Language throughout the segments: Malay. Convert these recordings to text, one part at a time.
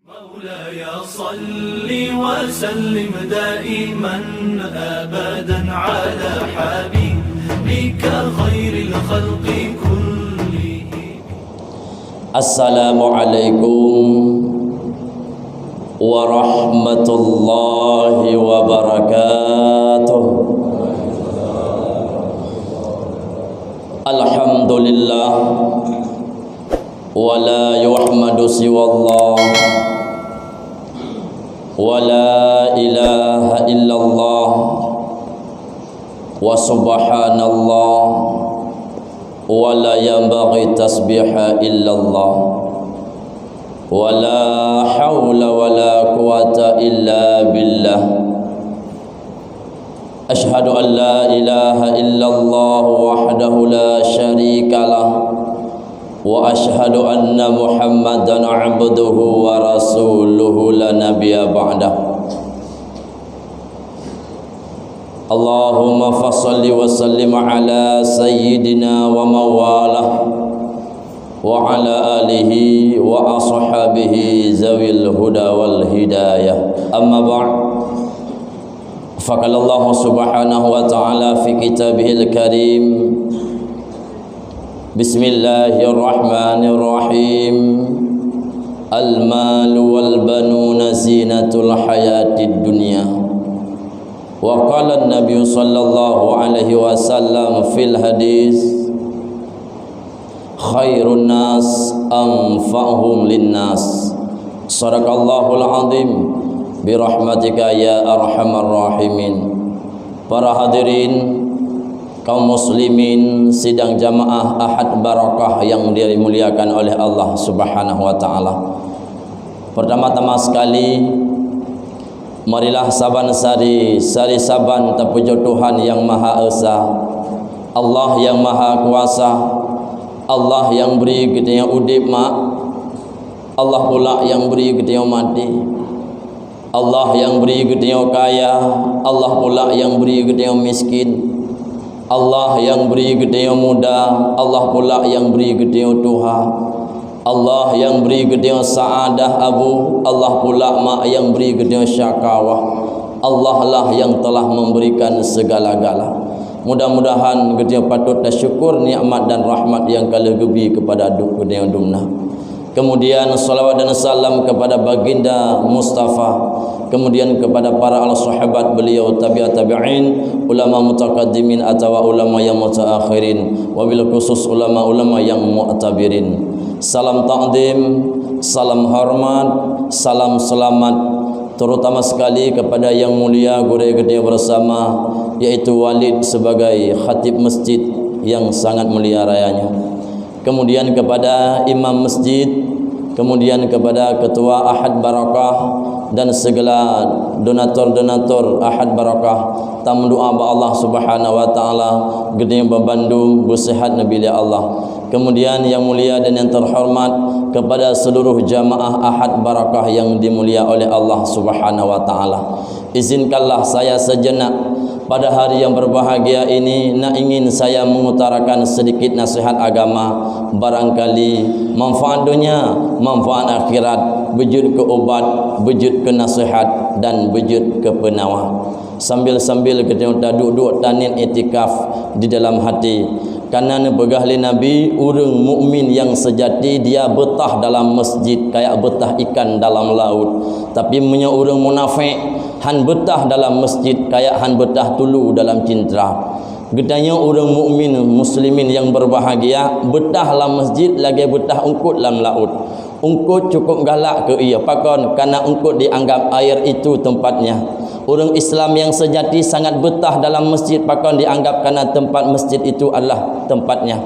مولاي صل وسلم دائما أبدا على حبيبك خير الخلق كلهم. السلام عليكم ورحمة الله وبركاته. الحمد لله ولا يحمد سوى الله ولا إله إلا الله وسبحان الله ولا ينبغي تسبيح إلا الله ولا حول ولا قوة إلا بالله. أشهد أن لا إله إلا الله وحده لا شريك له وأشهد أن محمدا عبده ورسوله لا نبي بعده. اللهم فصل وسلم على سيدنا وموالاه وعلى آله وأصحابه ذوي الهدى والهداية. أما بعد، فقال الله سبحانه وتعالى في كتابه الكريم: بسم الله الرحمن الرحيم. المال والبنون زينة الحياة الدنيا. وقال النبي صلى الله عليه وسلم في الحديث: خير الناس أنفعهم للناس. صدق الله العظيم برحمتك يا أرحم الراحمين. Para hadirin kaum muslimin sidang jamaah Ahad Barakah yang dimuliakan oleh Allah Subhanahu wa taala. Pertama-tama sekali, marilah saban sari saban terpuji Tuhan yang Maha Esa, Allah yang Maha Kuasa, Allah yang beri kita udip mak, Allah pula yang beri kita mati, Allah yang beri kita kaya, Allah pula yang beri kita miskin, Allah yang beri kita muda, Allah pula yang beri kita tua, Allah yang beri kita saadah abu, Allah pula mak yang beri kita syakawah. Allah lah yang telah memberikan segala-gala. Mudah-mudahan kita patut bersyukur nikmat dan rahmat yang kala gebi kepada dunia dumna. Kemudian salawat dan salam kepada baginda Mustafa, kemudian kepada para sahabat beliau, tabi'at tabi'in, ulama mutaqaddimin atau ulama yang mutaakhirin, wabil khusus ulama-ulama yang mu'tabirin. Salam ta'zim, salam hormat, salam selamat terutama sekali kepada yang mulia guru kita bersama, yaitu Walid sebagai khatib masjid yang sangat mulia rayanya. Kemudian kepada imam masjid, kemudian kepada ketua Ahad Barakah dan segala donatur-donatur Ahad Barakah. Tamu doa ba Allah Subhanahu wa taala gede Bandung bersehat nabi Allah. Kemudian yang mulia dan yang terhormat kepada seluruh jamaah Ahad Barakah yang dimulia oleh Allah Subhanahu wa taala. Izinkanlah saya sejenak pada hari yang berbahagia ini nak ingin saya mengutarakan sedikit nasihat agama, barangkali manfaat dunia, manfaat akhirat, wujud ke obat, wujud ke nasihat dan wujud ke penawar. Sambil-sambil kita duduk tanin itikaf di dalam hati. Karena begahli Nabi, orang mukmin yang sejati dia betah dalam masjid kayak betah ikan dalam laut. Tapi punya orang munafik han betah dalam masjid kayak han betah tulu dalam cintera. Gedanya orang mukmin muslimin yang berbahagia betah dalam masjid lagi betah ungkut dalam laut. Ungkut cukup galak ke ia pakon karena ungkut dianggap air itu tempatnya. Orang Islam yang sejati sangat betah dalam masjid pakon dianggap karena tempat masjid itu adalah tempatnya.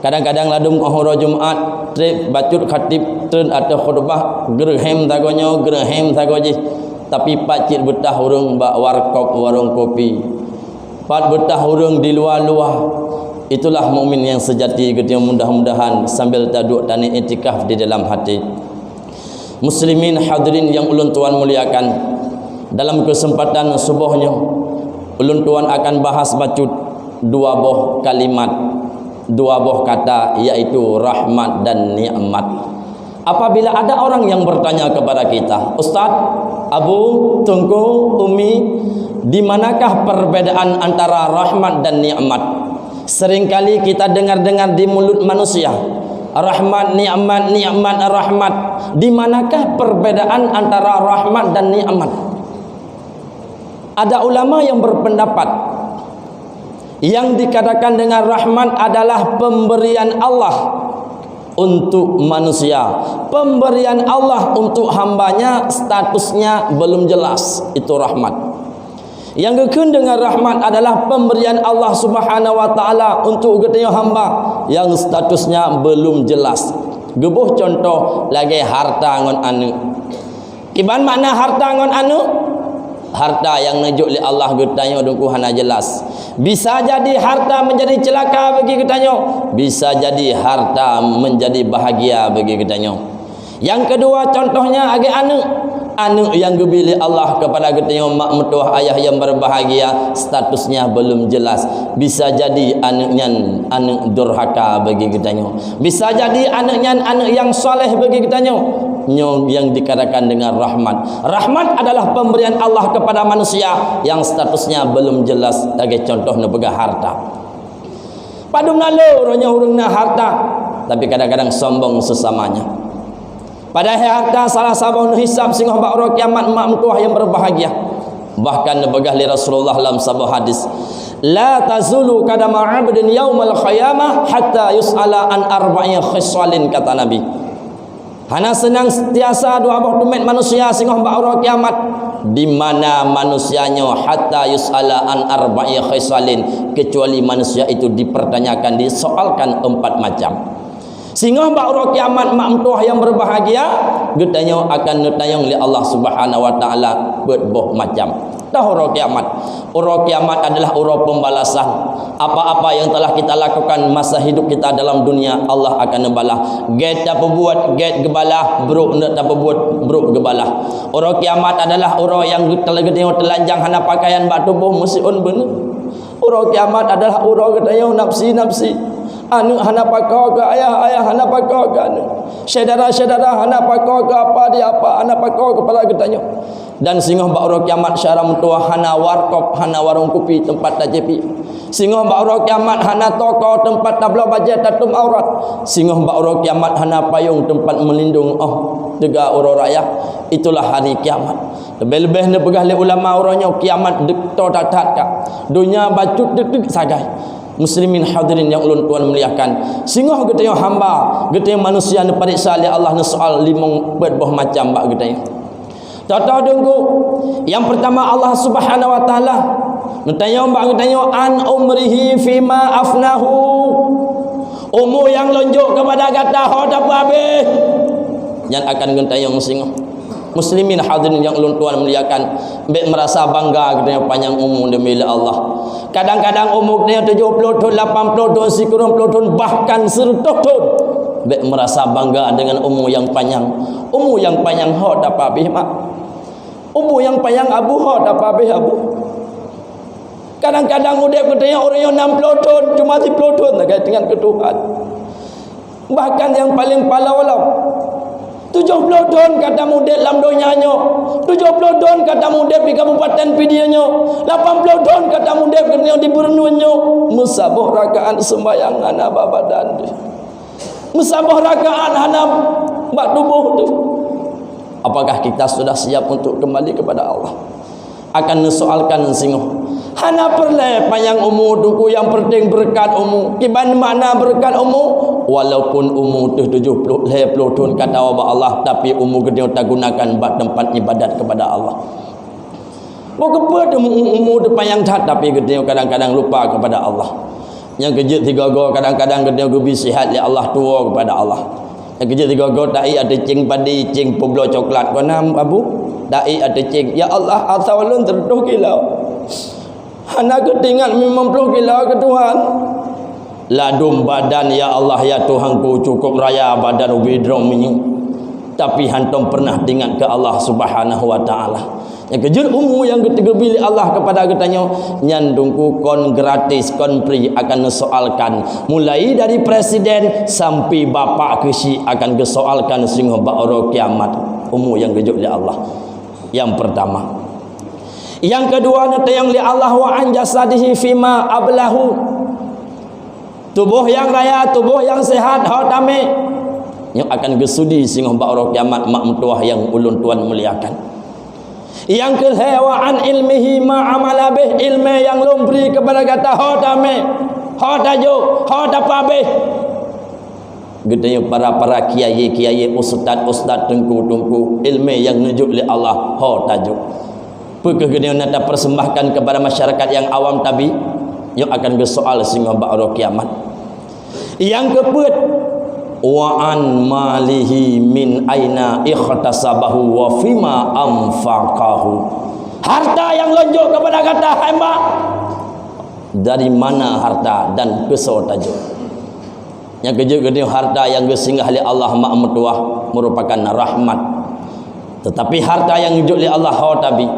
Kadang-kadang ladum hari Jumaat trip bacut khatib turn atau khutbah gerhem tagonyo gerhem tagoji, tapi pacit betah urang bak warkop warung kopi. Pat betah urang di luar-luar. Itulah mukmin yang sejati gitu. Mudah-mudahan sambil taduk tani itikaf di dalam hati. Muslimin hadirin yang ulun tuan muliakan, dalam kesempatan subuhnya ulun tuan akan bahas bacut dua buah kalimat, dua buah kata, yaitu rahmat dan nikmat. apabila ada orang yang bertanya kepada kita, Ustaz, Abu, Tungku, Umi, di manakah perbedaan antara rahmat dan nikmat? Seringkali kita dengar-dengar di mulut manusia, rahmat, nikmat, nikmat, rahmat. Di manakah perbedaan antara rahmat dan nikmat? Ada ulama yang berpendapat yang dikatakan dengan rahmat adalah pemberian Allah untuk manusia, pemberian Allah untuk hambanya, statusnya belum jelas, itu rahmat. Yang kedua dengan rahmat adalah pemberian Allah Subhanahu wa taala untuk gedenya hamba yang statusnya belum jelas. Gebuh contoh lagi harta ngon anu. Kiban makna harta ngon anu? Harta yang najuk li Allah gedanya dengku hana jelas. Bisa jadi harta menjadi celaka bagi gedanya, bisa jadi harta menjadi bahagia bagi gedanya. Yang kedua contohnya agak anu yang dibeli Allah kepada gedenya mak mertua ayah yang berbahagia, statusnya belum jelas. Bisa jadi anaknya anak durhaka bagi gedanya, bisa jadi anaknya anak yang soleh bagi gedanya. Yang dikatakan dengan rahmat. Rahmat adalah pemberian Allah kepada manusia yang statusnya belum jelas. Sebagai contoh nebega harta. Padu ngalo orangnya urungna harta, tapi kadang-kadang sombong sesamanya. Padahal harta salah sabun hisab sehingga bak orang kiamat mak mentua yang berbahagia. Bahkan nebegah li Rasulullah dalam sebuah hadis, la tazulu qadama 'abdin yaumal qiyamah hatta yus'ala an arba'in khisalin, kata Nabi. Hana senang setiasa dua abah tumet manusia sehingga hamba orang kiamat, di mana manusianya hatta yus'ala an arba'i khisalin, kecuali manusia itu dipertanyakan, disoalkan 4 macam. Sehingga hamba orang kiamat mak mentua yang berbahagia gedanya akan ditayang oleh Allah Subhanahu wa taala berboh macam. Tahu orang kiamat. Orang kiamat adalah orang pembalasan. Apa-apa yang telah kita lakukan masa hidup kita dalam dunia, Allah akan membalas. Get apa buat, get gebalah, bro nak apa buat, bro gebalah. Orang kiamat adalah orang yang telanjang hana pakaian bak tubuh musiun benar. Orang kiamat adalah orang yang nafsi-nafsi. Anu hana pakau ke ayah hana pakau ke anu. Saudara-saudara hana pakau ke apa dia apa hana pakau kepala gedanya. Dan sehingga mbak orang kiamat syara mentua hana warkop, hana warung kopi tempat tajepi. Sehingga mbak orang kiamat hana toko tempat tabla bajet tatum aurat. Sehingga mbak orang kiamat hana payung tempat melindung tega orang rakyat. Itulah hari kiamat. Lebih-lebih ne pegah le ulama orangnya kiamat dekto tatat ka. Dunia bacut dek sagai. Muslimin hadirin yang ulun tuan muliakan, sehingga getanya hamba, getanya manusia ne pariksa oleh Allah ne soal limong berbuah macam bak getanya. Tahu dengku. Yang pertama Allah Subhanahu wa taala mentanya mbak getanya an umrihi fima afnahu. Umur yang lonjok kepada kata hod apa habis. Yang akan getanya sehingga muslimin hadirin yang ulun tuan muliakan, mbek merasa bangga getanya panjang umur demi Allah. Kadang-kadang umur dia 70 tahun, 80 tahun, 90 tahun, bahkan 100 tahun. Mbek merasa bangga dengan umur yang panjang. Umur yang panjang hod apa habis mak. Umur yang panjang abu hod apa habis abu. Kadang-kadang udep katanya orang yang 60 tahun, cuma 10 tahun terkait dengan ketuhan. Bahkan yang paling palau-palau 70 tahun kata mudet dalam donyanya, 70 tahun kata mudet di kabupaten pidianya, 80 tahun kata mudet kena di Borneo. Musabah rakaat sembayangan apa badan dia. Musabah rakaat hana bak tubuh tu. Apakah kita sudah siap untuk kembali kepada Allah? Akan disoalkan singguh. Hana perle panjang umur duku, yang penting berkat umur. Kiban mana berkat umur? Walaupun umur tu 70 tahun kata Allah, tapi umur kita tak gunakan buat tempat ibadat kepada Allah. Bukan umur tu panjang tak, tapi kita kadang-kadang lupa kepada Allah. Yang kejut 3 go kadang-kadang kita gubi sihat ya Allah, tua kepada Allah. Yang kejut 3 go dai ada cing padi, cing poblo coklat kena abu. Dai ada cing ya Allah asal terduh kilau. Hana ketinggal 50 kilo ke Tuhan. Ladum badan ya Allah ya Tuhanku, cukup raya badan ubidrom ini. tapi hantum pernah ingat ke Allah Subhanahu wa taala. Yang kejut umur yang ketiga bilik Allah kepada katanya nyandungku kon gratis kon free akan soalkan mulai dari presiden sampai bapak kesi akan gesoalkan sehingga ba'ro kiamat. Umur yang kejut li Allah. Yang pertama. Yang kedua nanti yang li Allah wa an jasadihi fima ablahu. Tubuh yang raya, tubuh yang sehat, hotame yang akan gesudi sehingga ba'ro kiamat mak mentuah yang ulun tuan muliakan. Yang kelewaan ilmihi ma'amala bih, ilmu yang lumbri kepada kata hotame hotajo hotapabeh. Gedenya para kiai ustad tengku ilmu yang nujuk li Allah hotajo. Pekeh gedenya nata persembahkan kepada masyarakat yang awam tabi yang akan bersoal sehingga ba'ro kiamat. Yang keempat, wa an malihi min aina ikhtasabahu wa fima anfaqahu. Harta yang lonjok kepada kata hamba, dari mana harta dan kesotajo. Yang kedua harta yang gesinggah oleh Allah mak metuah merupakan rahmat. Tetapi harta yang wujud oleh Allah tabi.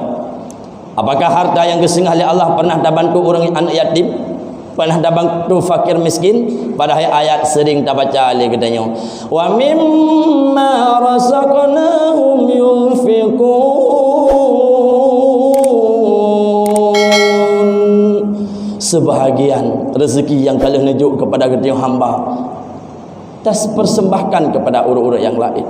Apakah harta yang gesinggah oleh Allah pernah dah bantu orang anak yatim? Pernah dah bantu fakir miskin? Pada ayat sering tak baca ali katanya. Wa mimma razaqnahum yunfiqun. Sebahagian rezeki yang kalian nujuk kepada katanya hamba tas persembahkan kepada urut-urut yang lain.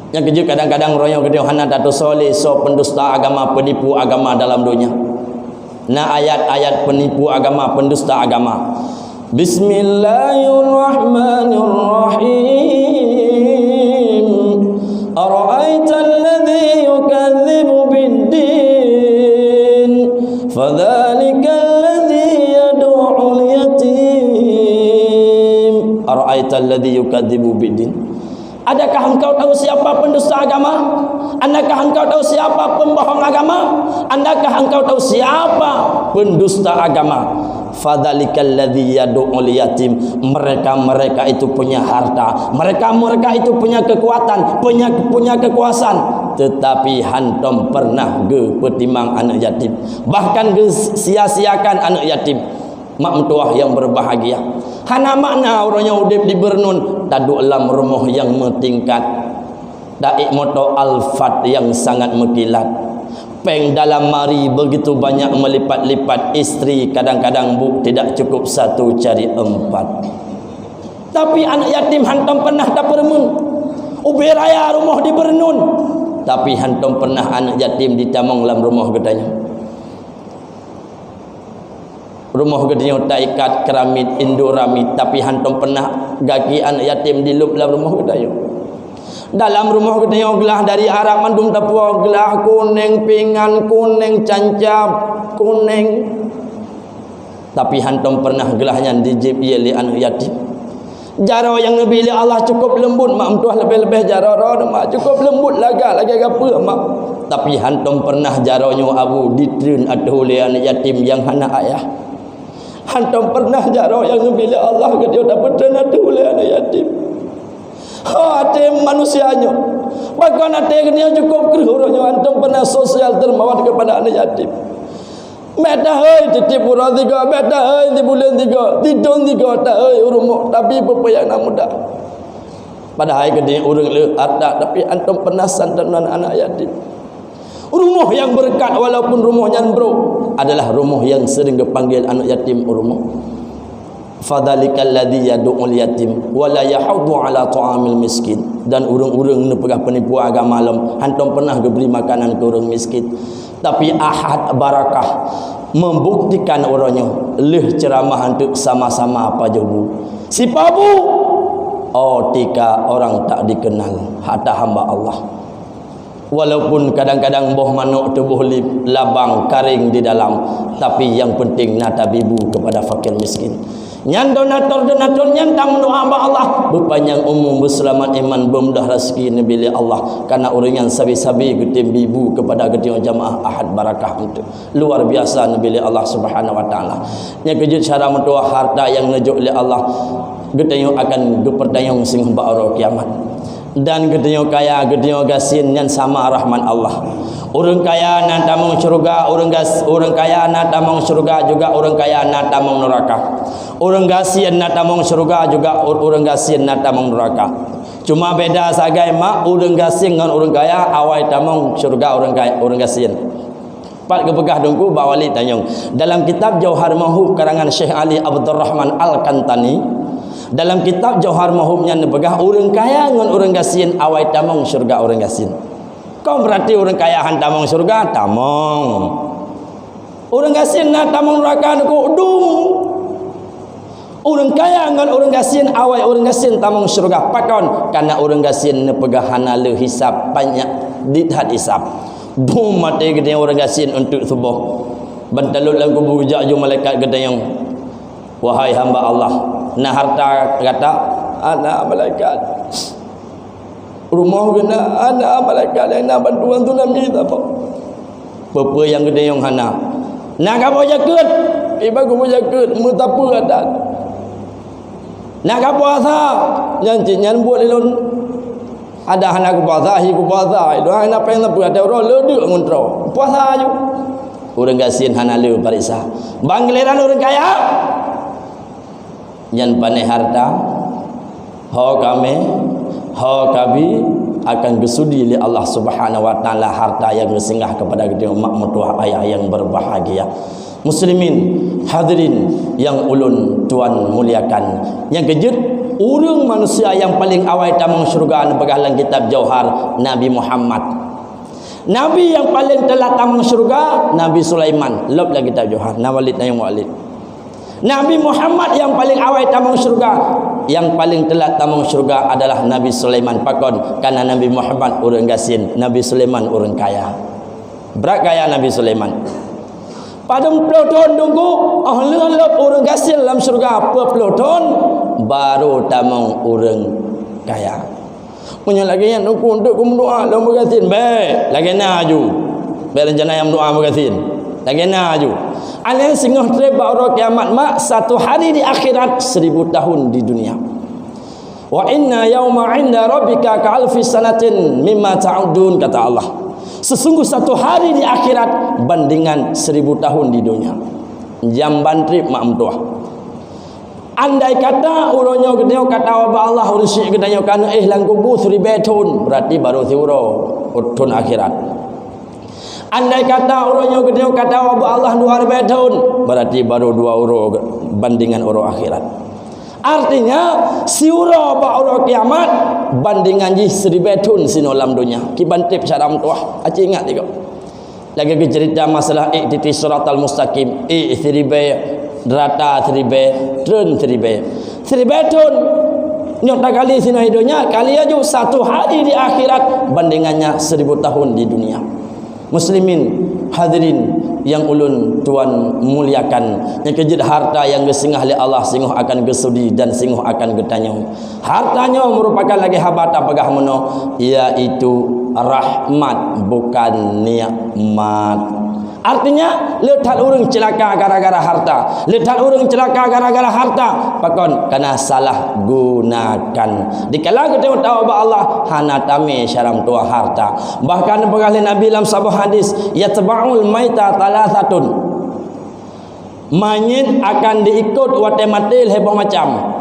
Yang kejut kadang-kadang royong katanya hana datu soleh so pendusta agama, penipu agama dalam dunia. Nah ayat-ayat penipu agama, pendusta agama. Bismillahirrahmanirrahim. Ara'aita alladhi yukadzibu bid-din fadzalika alladhi yad'ul yatim. Ara'aita alladhi yukadzibu bid-din. Adakah engkau tahu siapa pendusta agama? Adakah engkau tahu siapa pembohong agama? Adakah engkau tahu siapa pendusta agama? Fadzalikal ladzi yad'ul yatim. Mereka itu punya harta, mereka itu punya kekuatan, punya kekuasaan, tetapi hantom pernah ge petimbang anak yatim, bahkan ge sia-siakan anak yatim. Mak mentuah yang berbahagia. Hana makna orangnya udip di Bernun tadu alam rumah yang metingkat. Daik moto alfat yang sangat mekilat. Peng dalam mari begitu banyak melipat-lipat istri, kadang-kadang bu tidak cukup satu cari empat. Tapi anak yatim hantam pernah tak bermun. Ubi raya rumah di Bernun. Tapi hantam pernah anak yatim ditamong dalam rumah gedanya. Rumah gedenya tak ikat keramit indoramit, tapi hantum pernah gaki anak yatim di lup dalam rumah gedenya. Dalam rumah gedenya gelah dari Arab mandum tapua, gelah kuning pingan, kuning cancap, kuning. Tapi hantum pernah gelahnya dijib ia anak yatim. Jaro yang Nabi Allah cukup lembut, mak mentuah lebih-lebih jaro mak cukup lembut lagi apa mak. Tapi hantum pernah jaronya abu ditren atau oleh anak yatim yang hana ayah. Hantam pernah jaro yang bila Allah ke dia dapat dana tu oleh anak yatim. Hati manusianya. Bahkan hati dia cukup keruhnya. Hantam pernah sosial dermawan kepada anak yatim. Meta hei titip pura tiga, meta hei di bulan tiga, tidon tiga tak hei urumuk. Tapi pepayang nak muda. Pada hari kedua urung le ada, tapi hantam pernah santanan anak yatim. Rumah yang berkat walaupun rumahnya bro adalah rumah yang sering dipanggil anak yatim rumah. Fadzalikal ladzi yad'ul yatim wa la yahuddu ala ta'amil miskin. Dan urang-urang nu pegah penipu agama malam hantam pernah diberi makanan ke orang miskin. Tapi ahad barakah membuktikan orangnya leh ceramah untuk sama-sama apa jabu. Si pabu oh tika orang tak dikenal hatta hamba Allah. Walaupun kadang-kadang boh manuk tubuh labang karing di dalam, tapi yang penting nata bibu kepada fakir miskin. Nyan donator nyan tam doa Allah berpanjang umur berselamat iman bermudah rezeki nabi Allah karena orang yang sabi-sabi getim bibu kepada getim jamaah ahad barakah itu luar biasa nabi Allah Subhanahu wa taala. Nya kejut cara mendoa harta yang nejuk oleh Allah getim akan dipertanyang sing ba'ro kiamat. dan gedenya kaya gedenya gasin yang sama rahman Allah. Orang kaya nak tamang syurga, orang kaya nak tamang syurga juga orang kaya nak tamang neraka. Orang gasin nak tamang syurga juga orang gasin nak tamang neraka. Cuma beda sagai mak orang gasin dengan orang kaya awai tamang syurga orang kaya orang gasin. Pat kepegah dongku bawali tanyong. Dalam kitab Jauhar Mahub karangan Syekh Ali Abdul Rahman Al-Kantani, dalam kitab Jauhar Mahubnya nepegah orang kaya dengan orang gasin awai tamang syurga orang gasin. Kau berarti orang kaya han tamang syurga tamang. Orang gasin nak tamang neraka ku dum. Orang kaya dengan orang gasin awai orang gasin tamang syurga pakon karena orang gasin nepegah hanale hisab banyak dithat hisab. Dum mati gede orang gasin untuk tubuh. Bantalut lagu bujak ju malaikat gede yang wahai hamba Allah, nah harta kata anak malaikat. Rumah kena anak malaikat yang nak bantuan tu nak minta apa? Apa yang gede yang hana. Nak apa jaket? Iba ku jaket mutapa adat. Nak apa asa? Jangan buat elon. Ada anak ku puasa, ku puasa. Itu anak apa yang tak ada orang leduk ngontrol. Puasa aja. Orang gasin hana le parisa. Bangleran orang kaya. Yang pandai harta, kami akan gesudi oleh Allah Subhanahu wa taala harta yang singgah kepada kedua mak mertua ayah yang berbahagia. Muslimin hadirin yang ulun tuan muliakan. Yang kejut orang manusia yang paling awal tamang syurga dalam kitab Jauhar Nabi Muhammad. Nabi yang paling telah tamang syurga Nabi Sulaiman. Lop lagi kitab Jauhar. Nawalid yang walid. Nabi Muhammad yang paling awal tamang syurga, yang paling telat tamang syurga adalah Nabi Sulaiman pakon karena Nabi Muhammad orang gasin, Nabi Sulaiman orang kaya. Berat kaya Nabi Sulaiman. Padang peloton tunggu ahli orang gasin dalam syurga apa peloton baru tamang orang kaya. Punya lagi yang tunggu untuk berdoa dalam gasin baik lagi naju. Baik rencana yang doa gasin. Lagi naju. Alih singoh terba orang kiamat mak satu hari di akhirat 1000 tahun di dunia. Wa inna yawma 'inda rabbika ka'alfi sanatin mimma ta'udun kata Allah. Sesungguh satu hari di akhirat bandingan 1000 tahun di dunia. Jamban trip mak mentua. Andai kata urunyo gedeo kata wa Allah urusik gedeo kana lang kubur 1000 tahun berarti baru siro utun akhirat. Andai kata urunyo gedeo kata wa Allah 2000 tahun berarti baru 2 euro bandingan euro akhirat. Artinya si euro ba euro kiamat bandingan ji 1000 tahun sinolam dunia. Kibantip cara mentua. Aci ingat tiko. Lagi ke cerita masalah iktiti siratal mustaqim. Rata 1000 trun 1000 tahun nyota kali sino hidupnya kali aja satu hari di akhirat bandingannya 1000 tahun di dunia. Muslimin hadirin yang ulun tuan muliakan, yang kejut harta yang gesingah oleh Allah singoh akan gesudi dan singoh akan getanyong. Hartanya merupakan lagi habata pegah meno iaitu rahmat bukan nikmat. Artinya letak orang celaka gara-gara harta. Letak orang celaka gara-gara harta. Pakon karena salah gunakan. Dikala kita tahu bahwa Allah hana tami syaram tua harta. Bahkan pengalih Nabi dalam sebuah hadis, yatba'ul maita talathatun. Mayit akan diikut wate matil heboh macam.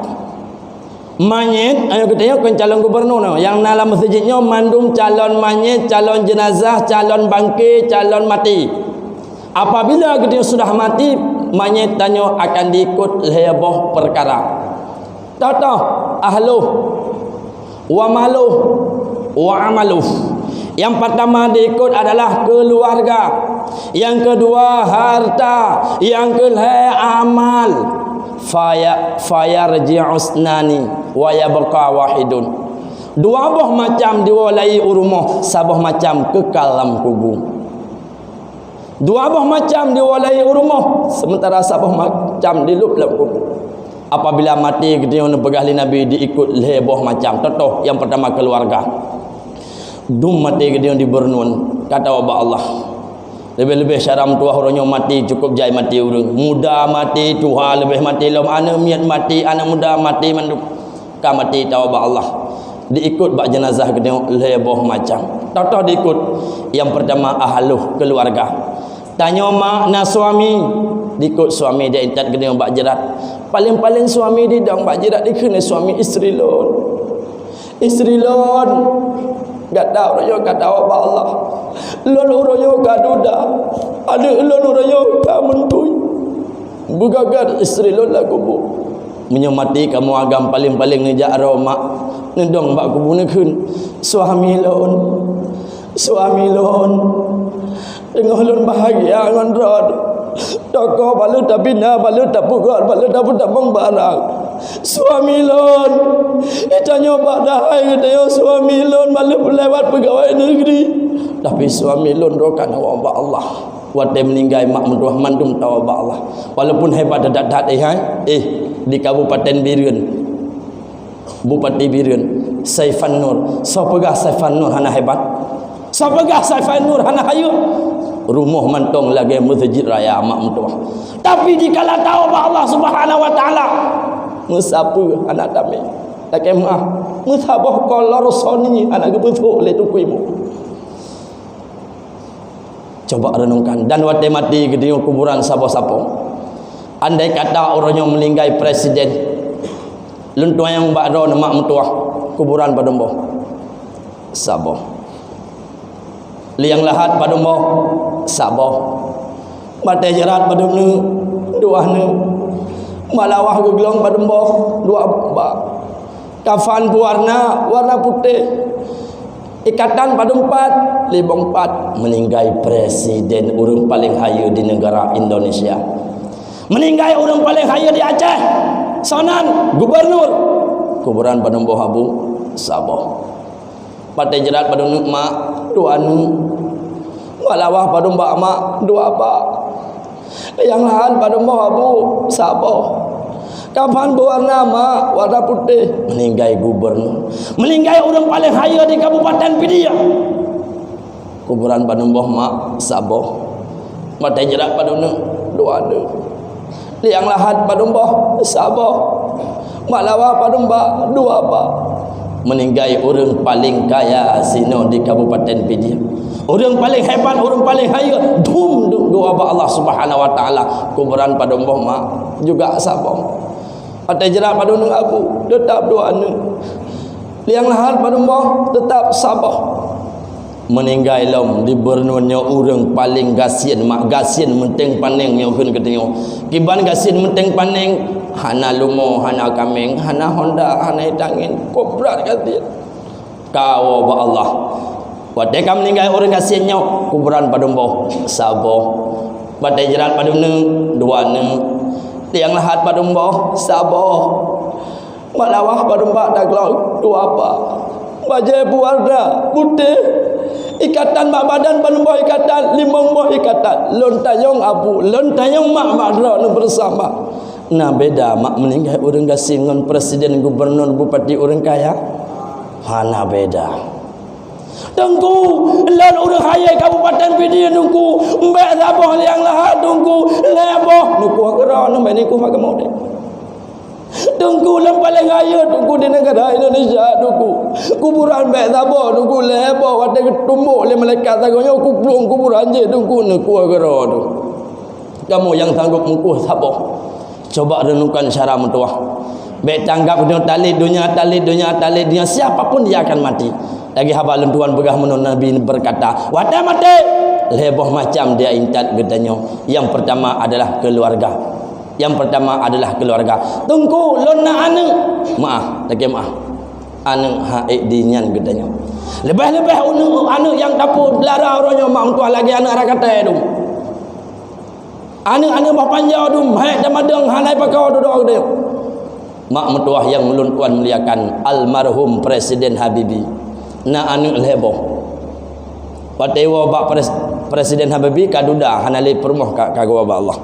Mayit ayo kita kan calon gubernur no. Yang dalam masjidnya mandum calon mayit, calon jenazah, calon bangkit, calon mati. Apabila dia sudah mati, mayit tanya akan diikut heboh perkara. Tahu ahluh wa maluh wa amaluh. Yang pertama diikut adalah keluarga. Yang kedua harta. Yang ketiga amal. Fayarji'usnani wa yabqa wahidun. Dua boh macam diwalai urumuh, sabah macam kekal dalam kubur. Dua boh macam diwalai urumuh, sementara sabah macam dilup dalam kubur. Apabila mati dia pegahli Nabi diikut leboh macam totoh. Yang pertama keluarga. Dum mati dia dibernun kata Allah. Lebih-lebih syaram tua orangnya mati cukup jai mati urang. Muda mati Tuhan lebih mati lom ana miat mati ana muda mati manduk. Ka mati tahu Allah. diikut bak jenazah ke tengok leboh macam. Tahu-tahu diikut. Yang pertama ahluh, keluarga. Tanya mak na suami, diikut suami dia intat ke tengok bak jerat. Paling-paling suami dia dang bak jerat dikena suami isteri lon. Isteri lon gak tahu royo kata Allah Allah. Lon royo kaduda. Ada lon royo ka mentui. Bugagar isteri lon lah kubur. Menyemati kamu agam paling-paling ngejak mak nendong bak kubur nekeun suami lon dengar lon bahagia ngan rod toko balu tapi na balu tak pugar balu tak tabung barang suami lon itanya bak dahai dia suami lon balu lewat pegawai negeri tapi suami lon rokan awak Allah wate meninggal mak mentuah mandum tahu Allah walaupun hebat dadat di Kabupaten Birun, Bupati Birun, Saifan Nur. Sapegah Saifan Nur hana hebat. Sapegah Saifan Nur hana hayu. Rumah mantong lagi masjid raya mak mentua. Tapi dikala tahu bahwa Allah Subhanahu wa taala musapa anak kami. Tak mah musabah kolor soni anak betul oleh tukuimu. Coba renungkan dan wate mati ke di kuburan sapa-sapa. Andai kata orangnya meninggal presiden lentua yang bakdo mak mentua kuburan padembo sabo liang lahat padembo sabo mate jerat pademnu duahnu malawah geglong padembo dua bak kafan warna putih ikatan padempat libong pat meninggal presiden urang paling hayu di negara Indonesia. Meninggal orang paling kaya di Aceh, Sonan, gubernur. Kuburan pada Mbah Abu Sabah. Patai jerat pada mak dua nu. Malawah pada mbak mak dua bak. Yang lahan pada Mbah Abu Sabah. Kapan berwarna mak warna putih. Meninggal gubernur. Meninggal orang paling kaya di Kabupaten Pidia. Kuburan pada Mbah mak Sabah. Patai jerat pada dua nu. Liang lahat padumbah Sabah malawah padumbah dua apa meninggal orang paling kaya sino di Kabupaten Pidia orang paling hebat orang paling kaya dum doa Allah Subhanahu wa taala kuburan padumbah mak juga Sabah pada jerat padunung abu tetap doa nu liang lahat padumbah tetap Sabah meninggal lom di bernunnya orang paling gasien mak gasien menteng paneng nyokeun ketengok kiban gasien menteng paneng hana lumo hana kameng hana honda hana tangin koprat katin kau ba Allah wadai kam meninggal orang gasien nyok kuburan padembo Sabah badai jerat padune dua ne tiang lahat padembo Sabah malawah pademba daglok dua apa bajai warna putih ikatan mak badan panembah ikatan limong boh ikatan lon tayong abu lon tayong mak madra nu bersama nah beda mak meninggal orang gasing ngan presiden gubernur bupati orang kaya hana beda tunggu lon orang kaya Kabupaten Pidia nunggu mbak sabah liang lahat nunggu leboh nuku kera nu bani ku mak kemode tunggu yang paling kaya tunggu di negara Indonesia tunggu kuburan baik sabah tunggu leboh ada tumbuk oleh malaikat tangguhnya kuplung kuburan je tunggu neku agara tu kamu yang sanggup mukuh sabah coba renungkan cara mentuah baik tanggap dunia talid siapapun dia akan mati lagi haba lentuan begah menun Nabi berkata wadah mati leboh macam dia intat gedanya yang pertama adalah keluarga yang pertama adalah keluarga. Tunggu lona ane. Maaf, lagi maaf. Ane haik dinyan gedanya. Lebih-lebih ane yang dapur belara orangnya mak mentua lagi ane arah kata itu. Ane bah panjang tu, haik damadeng hanai pakau duduk dia. Mak mentua yang meluntuan muliakan almarhum Presiden Habibie. Na ane leboh. Watewa bak Presiden Habibie kaduda hanali permoh kagwa ba Allah.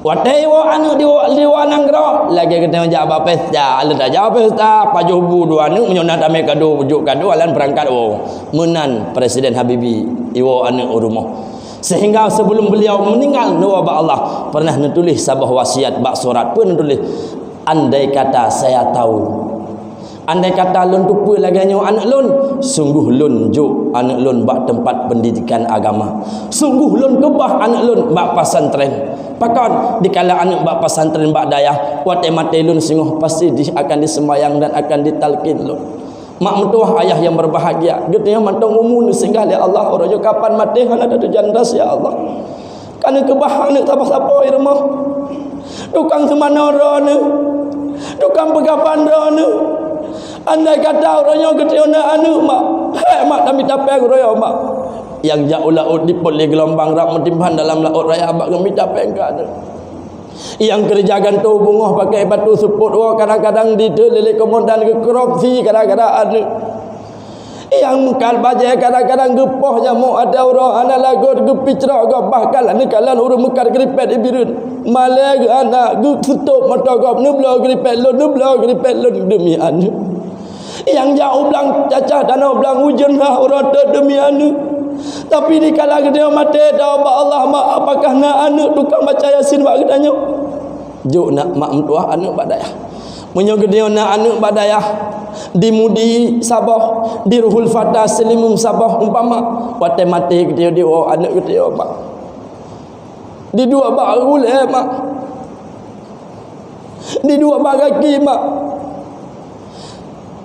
Watai wa anu di wanang gro lagi kita jawab pesta ala dah jawab pesta pajubu dua anu menyonat ame kado bujuk kado alan berangkat menan Presiden Habibie iwo anu rumah sehingga sebelum beliau meninggal doa ba Allah pernah nulis sabah wasiat bak surat pun nulis andai kata saya tahu Andai kata lun tupu laganya anak lun, sungguh lun juk anak lun bak tempat pendidikan agama. Sungguh lun kebah anak lun bak pesantren. Pakon dikala anak bak pesantren bak dayah, wate mate lun sungguh pasti akan disembayang dan akan ditalkin lun. Mak mentua ayah yang berbahagia, getnya mantong umur singgah ya Allah, orang kapan mati hana ada jandas ya Allah. Kana kebah anak siapa irmah. Tukang semana rona. Tukang pegapan rona. Andai kata orangnya ketiona anu mak, mak kami tapeng royo mak. Yang jauh laut dipoli gelombang rak mentimpan dalam laut raya abak kami tapeng ka anu. Yang kerja gantung bunga pakai batu seput kadang-kadang didelele kemudian ke korupsi kadang-kadang anu. Yang kal bajai kadang-kadang gepoh jamu ada orang ana lagu gepicra go bahkan anu kalan urang mekar gripet ibirun. Malag anak gu tutup mata go nublo gripet lo demi anu. Yang jauh belang cacah danau belang hujan lah orang demi anu. Tapi di kala dia mati dah Allah mak apakah nak anu tukang baca Yasin bak gedanya. Juk nak mak mentua anu badayah. Munyo dia nak anu badayah dimudi Sabah di Ruhul Fatah Selimum Sabah umpama wate mati dia anak dia mak. Di dua bak rule mak. Di dua bak kaki mak.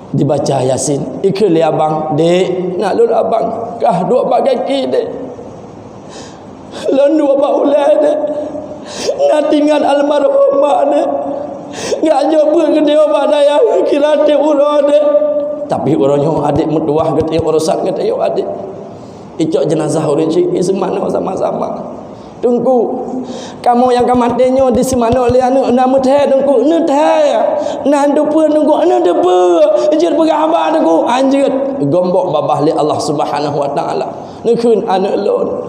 Dibaca Yasin ikut li abang dek nak lun abang kah dua bak kaki dek lun dua bak ulai dek nak tinggal almarhum mak dek ngak jumpa ke dia mak daya kira dia urang dek tapi urangnya adik mentuah ke dia urusan ke dia adik icok jenazah orang cik semana sama-sama tunggu kamu yang kamatinya di semana oleh anu nama teh tunggu nu teh nan depa nunggu anu depa anjir pegahaba tunggu anjir gombok babah li Allah Subhanahu wa taala nukun anak lon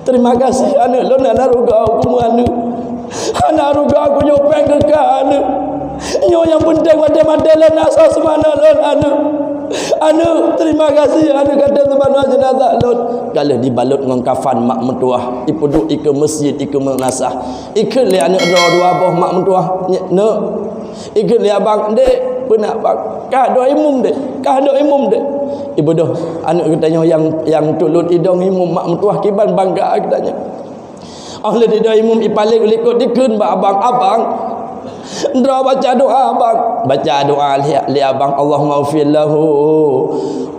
terima kasih anak lon anak ruga aku anu anak ruga aku nyopeng ke anu nyo yang penting mate-mate lon asal semana lon anu terima kasih anu kata teman jenazah lon kalau dibalut dengan kafan mak mentuah ipuduk ke masjid ke menasah ikut li anak dua boh mak mentuah ne ikut li abang dek penak bang kah do imum dek ibu doh anak katanya yang tulun idong imum mak mentuah kiban bangga katanya ahli di do imum ipalik likut dikeun bak abang Ndra baca doa abang, baca doa li abang Allahumma ufir lahu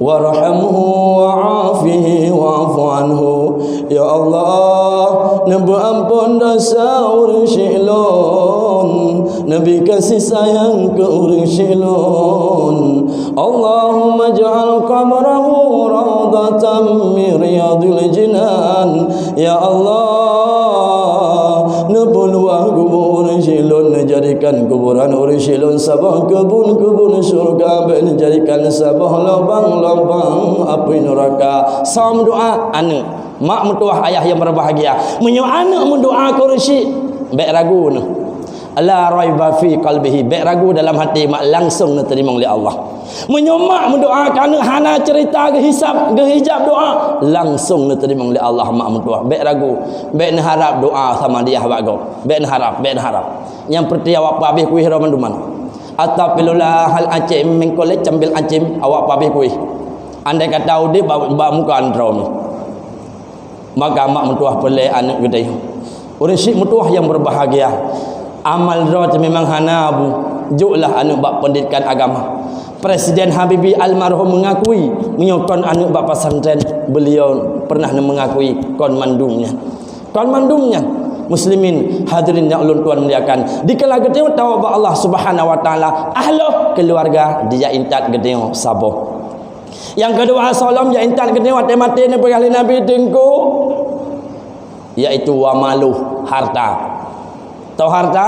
warhamhu wa'afihi wa'fu anhu ya Allah nabi ampun dosa urang syilon nabi kasih sayang ke urang syilon Allahumma ja'al qabrahu rawdatan min riyadil jinan ya Allah nabuluah kubur syilon jadikan kuburan urang syilon sabah kebun-kebun syurga ben jadikan sabah lubang-lubang api neraka. Sam doa anu mak mentuah ayah yang berbahagia menyo anak mendoa kursi baik ragu nu la raiba fi qalbihi baik ragu dalam hati mak langsung diterima oleh Allah menyo mak mendoakan hana cerita ke hisab ke hijab doa langsung diterima oleh Allah mak mentuah baik ragu baik harap doa sama dia bago baik harap yang perti awak habis kuih roman duman atau pilulah hal acim mengkolej cambil acim awak habis kuih andai kata udik bak muka andro ni maka mak mentuah pelai anak gede orang syik mentuah yang berbahagia amal rawat memang hana abu juklah anak bak pendidikan agama Presiden Habibie almarhum mengakui menyokong anak bak pesantren beliau pernah mengakui kon mandumnya muslimin hadirin yang ulun tuan muliakan dikala gede tahu Allah Subhanahu wa taala ahlo keluarga dia intat gede saboh yang kedua salam ya intan gede mati-mati ni perkali Nabi tengku iaitu wa malu harta tahu harta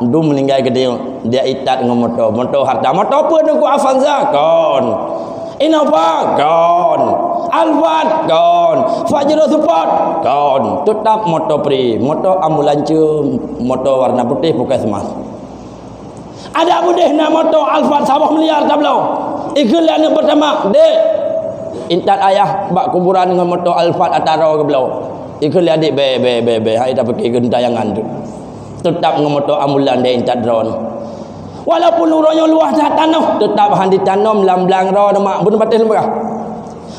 dum meninggal gede dia itat dengan motor harta motor apa tengku Avanza kon Innova kon Alphard kon Fajro Support kon tetap motor pri motor ambulans motor warna putih bukan semas ada budih nak motor Alphard 1 miliar tak belum ikut anak pertama dek intat ayah bak kuburan dengan motor Alphard ataro ke belau ikut adik be hai tak pakai gentayangan tu tetap dengan motor ambulan dia intat drone Walaupun urangnya luas dah tanah, tetap hang ditanam dalam belang-ra mak bun batin lemah.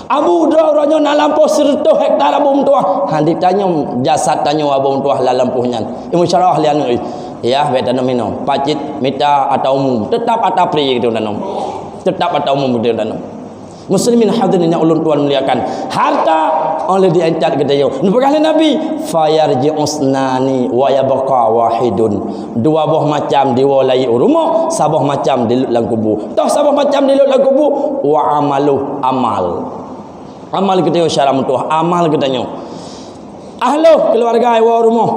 Abu dah urangnya nak lampau 100 hektar abu mentuah. Hang ditanam jasad tanyo abu mentuah la lampuhnya. Ilmu syarah lian euy. Ya, bet tanam minum. Pacit mita atau umum, tetap atau pri gitu tanam. Tetap atau umum gitu tanam. Muslimin hadirin yang ulun tuan muliakan, harta oleh diancat ke dayo. Nupakah Nabi fayarji usnani wa yabqa wahidun. Dua buah macam diwalai rumah, sabah macam di dalam kubur. Toh sabah macam di dalam kubur wa amalu amal. Amal ke dayo syara mutuah, amal ke dayo. Ahlu keluarga wa rumah.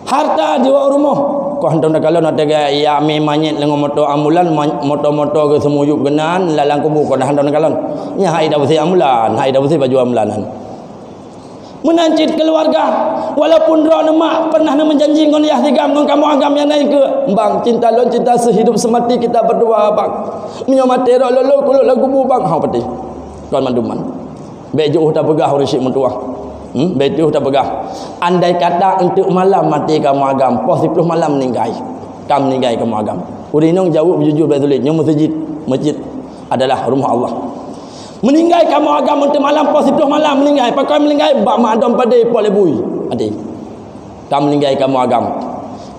Harta di wa rumah. Kau hendak nak kalau nak tega ya me manyet lengo moto amulan moto ke semuyuk genan lalang kubu kau dah hendak nak kalau nya hai dah bersih amulan hai dah bersih baju amulanan menancit keluarga walaupun ro mak pernah nak menjanji ngon ya tigam ngon kamu agam yang naik ke bang cinta lon cinta sehidup semati kita berdua bang menyo mati ro lolo kulo lagu kubu bang ha peti kon manduman bejo dah pegah urusik mentua betul tak pegah. Andai kata untuk malam mati kamu agam, pos 10 malam meninggal. Kamu meninggal kamu agam. Urinong jauh berjujur betulit. Nyo masjid adalah rumah Allah. Meninggal kamu agam untuk malam pos 10 malam meninggal. Pakai meninggal bak madam pada pol lebui. Adik. Kamu meninggal kamu agam.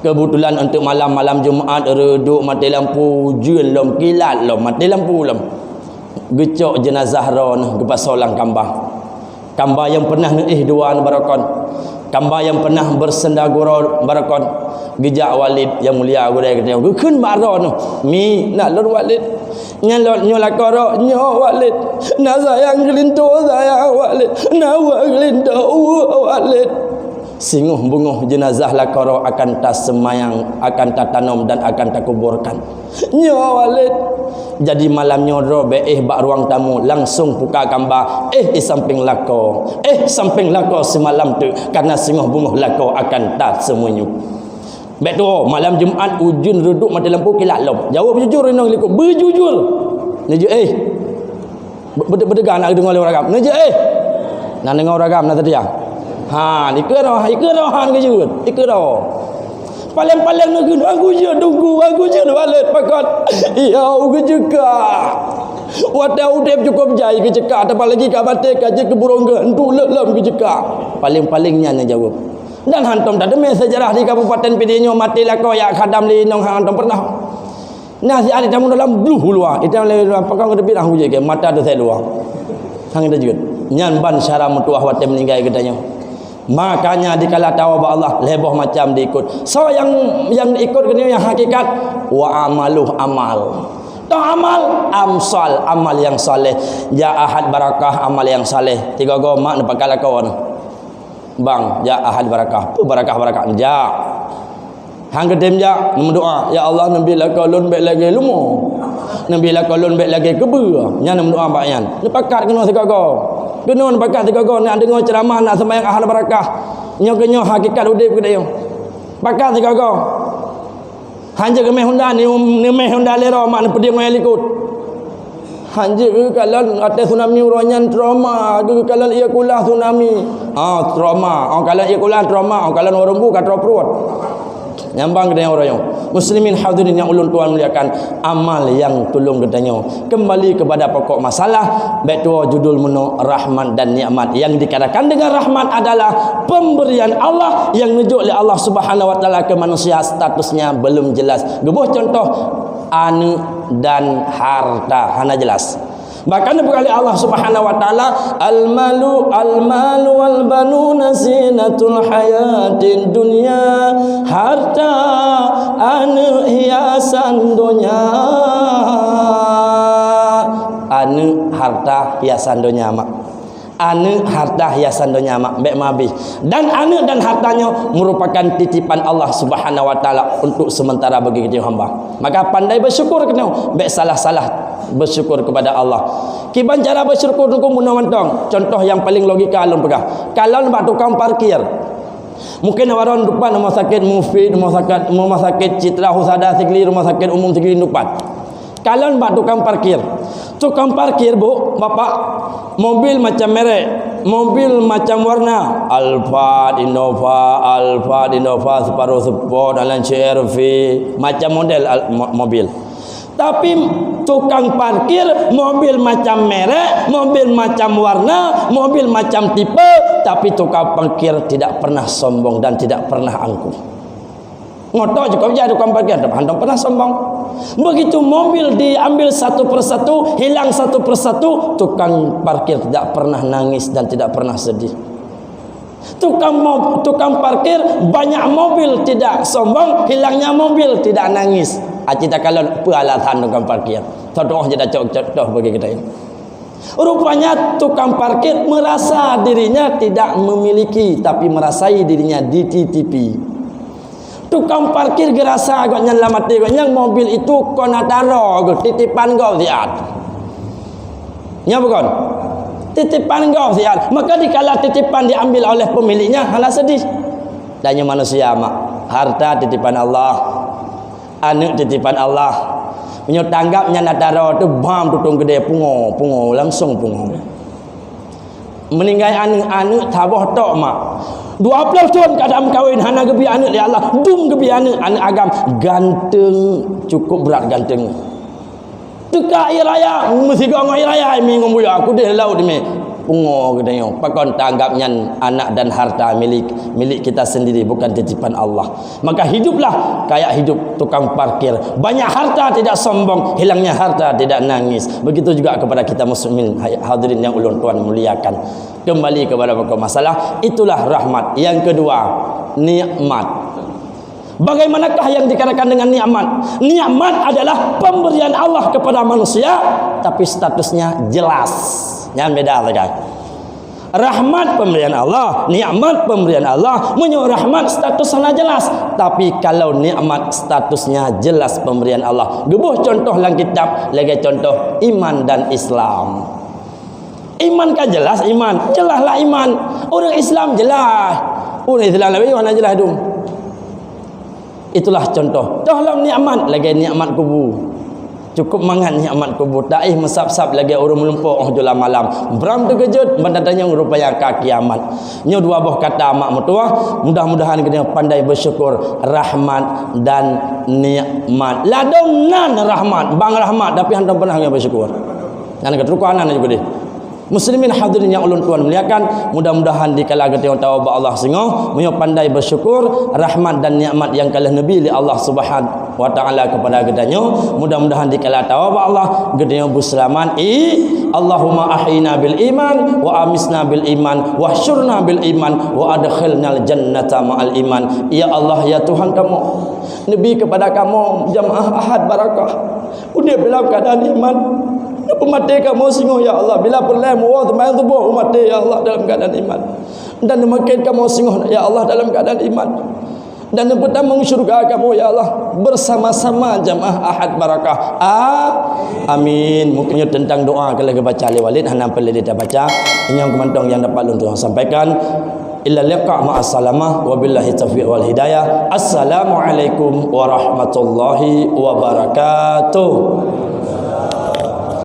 Kebetulan untuk malam Jumaat reduk mati lampu jun lom kilat lom mati lampu lom. Gecok jenazah ron ke pasolang kambang. Kamba yang pernah duaan barakon, kamba yang pernah bersendagura barakon, gejak Walid yang mulia gudai kata keun baron mi nak lon Walid nyalot nyolakoro nyo Walid na sayang gelinto sayang Walid na wa gelinto Walid singuh bunguh jenazah lakoro akan tas semayang akan tatanam dan akan takuburkan nyo Walid. Jadi malamnya robe bak ruang tamu langsung buka gambar di samping lako samping lako semalam tu karena singoh bunguh lako akan tak semuanya. Betul malam Jumaat ujun reduk mati lampu kilat lom. Jawab jujur renong likut berjujur. Neje berdegar nak dengar orang agam. Neje nak dengar orang agam nak tadi ha ikut han ke jujur ikut paling-paling negeri aku je tunggu aku je balik pakot ya aku juga wadah udep cukup jai ke cekak apalagi ka batik ka je ke burunggan tu lelam ke cekak paling-palingnya nya jawab dan hantom tak ada sejarah di Kabupaten Pidinyo mati lah kau ya khadam li nong hantom pernah nasi ada tamu dalam bluh luar itu dalam pakang ke depan aku je ke mata ada saya luar hang ada juga nyan ban syara mutuah wate meninggal gedanya. Makanya dikala tawab Allah leboh macam diikut. So yang ikut kena yang hakikat wa amaluh amal. Toh amal amsal amal yang saleh. Ja ahad barakah amal yang saleh. Tiga go mak nak pakala kawan. Bang, ja ahad barakah. Barakah ja. Hang kedem ja mendoa, ya Allah nabilah kalun baik lagi lumo. Nabilah kalun baik lagi kebe. Nya mendoa bakyan. Ni pakat kena tiga go. Genon bakat tiga go nak dengar ceramah nak sembahyang ahal barakah. Nyo hakikat udip ke dayo. Bakat tiga go. Hanje ke meh Honda ni meh Honda lero mak pedih ngoy likut. Hanje ke kalau ada tsunami uronyan trauma, ke kalau ia kulah tsunami. Trauma. Kalau ia kulah trauma, kalau orombu ka perut. Nyambang ke orang muslimin hadirin yang ulun tuan muliakan amal yang tolong gedanya kembali kepada pokok masalah betul judul menu rahmat dan nikmat yang dikatakan dengan rahmat adalah pemberian Allah yang nujuk oleh Allah Subhanahu wa taala ke manusia statusnya belum jelas gebuh contoh anu dan harta hana jelas. Bahkan berkali Allah Subhanahu wa taala al-malu wal banuna zinatul hayatid dunya, harta anu hiasan dunia, anu harta hiasan dunia mak, anu harta hiasan dunia mak baik mabih, dan anu dan hartanya merupakan titipan Allah Subhanahu wa taala untuk sementara bagi kita hamba. Maka pandai bersyukur kena, baik salah-salah bersyukur kepada Allah. Kiban cara bersyukur tu munawantong. Contoh yang paling logika alun pegah. Kalau nampak tukang parkir. Mungkin waron depan rumah sakit Mufid, rumah sakit Citra Husada Sigli, rumah sakit umum Sigli depan. Kalau nampak tukang parkir. Tukang parkir bu, bapak, mobil macam merek, mobil macam warna, Alphard, Innova, Subaru Sport, Lancia CR-V, macam model mobil. Tapi tukang parkir mobil macam merek, mobil macam warna, mobil macam tipe, tapi tukang parkir tidak pernah sombong dan tidak pernah angkuh. Ngotot juga jadi tukang parkir, tidak pernah sombong. Begitu mobil diambil satu persatu, hilang satu persatu, tukang parkir tidak pernah nangis dan tidak pernah sedih. Tukang parkir banyak mobil tidak sombong, hilangnya mobil tidak nangis. Kita kalau peralatan tukang parkir, contoh kita contoh bagi kita ini. Rupanya tukang parkir merasa dirinya tidak memiliki, tapi merasai dirinya dititipi. Tukang parkir gerasa agaknya lamat agaknya mobil itu konataro titipan kau siat. Ya bukan? Titipan kau siat. Maka dikala titipan diambil oleh pemiliknya, halah sedih. Danya manusia mak, harta titipan Allah, anak titipan Allah. Punya tanggapnya nataro tu bam tutung gede pungo langsung pungo. Meninggal anak tabah tok mak. 20 tahun kadang kahwin hana gebi anak ya Allah, dum gebi anak agam ganteng, cukup berat ganteng. Teka air raya, mesti gong air raya mi ngombuya aku deh laut mi. Pungo katanya, pakon tanggapnya anak dan harta milik kita sendiri, bukan titipan Allah. Maka hiduplah kayak hidup tukang parkir. Banyak harta tidak sombong, hilangnya harta tidak nangis. Begitu juga kepada kita muslimin hadirin yang ulun tuan muliakan. Kembali kepada pokok masalah, itulah rahmat. Yang kedua, nikmat. Bagaimanakah yang dikatakan dengan nikmat? Nikmat adalah pemberian Allah kepada manusia, tapi statusnya jelas. Yang beda lagi. Rahmat pemberian Allah, nikmat pemberian Allah. Menurut rahmat statusnya jelas, tapi kalau nikmat statusnya jelas pemberian Allah. Gebuh contoh dalam kitab lagi contoh iman dan Islam. Iman kan jelas iman, jelaslah iman. Orang Islam jelas. Orang Islam lebih mana jelas dum. Itulah contoh. Dalam nikmat lagi nikmat kubu. Cukup mangan nikmat kubur. Daih mesap-sap lagi orang melumpuk jual malam. Beram terkejut mendatangnya rupanya kiamat. Nya dua buah kata mak mertua, mudah-mudahan kita pandai bersyukur rahmat dan nikmat. Ladonnan rahmat, bang rahmat tapi hendak pernah bersyukur. Dan keterukanan juga deh. Muslimin hadirin yang ulun tuan muliakan, mudah-mudahan dikala kita tahu bahwa Allah singo menyo pandai bersyukur rahmat dan nikmat yang kalah nabi li Allah Subhanahu wa taala kepada gedanya. Mudah-mudahan dikala tahu bahwa Allah gedanya berselaman Allahumma ahyina bil iman wa amisna bil iman wa syurna bil iman wa adkhilnal jannata ma'al iman. Ya Allah, ya Tuhan kamu, nabi kepada kamu jamaah ahad barakah udah dalam keadaan iman. Umat kamu singgung ya Allah, bila perlu muat main tubuh umat ya Allah dalam keadaan iman, dan makin kamu singgung ya Allah dalam keadaan iman, dan pertama syurga kamu ya Allah bersama-sama jamaah ahad barakah. Amin. Mungkin tentang doa kalau baca Ali Walid hana perlu kita baca ini yang kemantong yang dapat untuk sampaikan. Illa liqa ma'as salamah wa billahi taufiq wal hidayah. Assalamualaikum warahmatullahi wabarakatuh.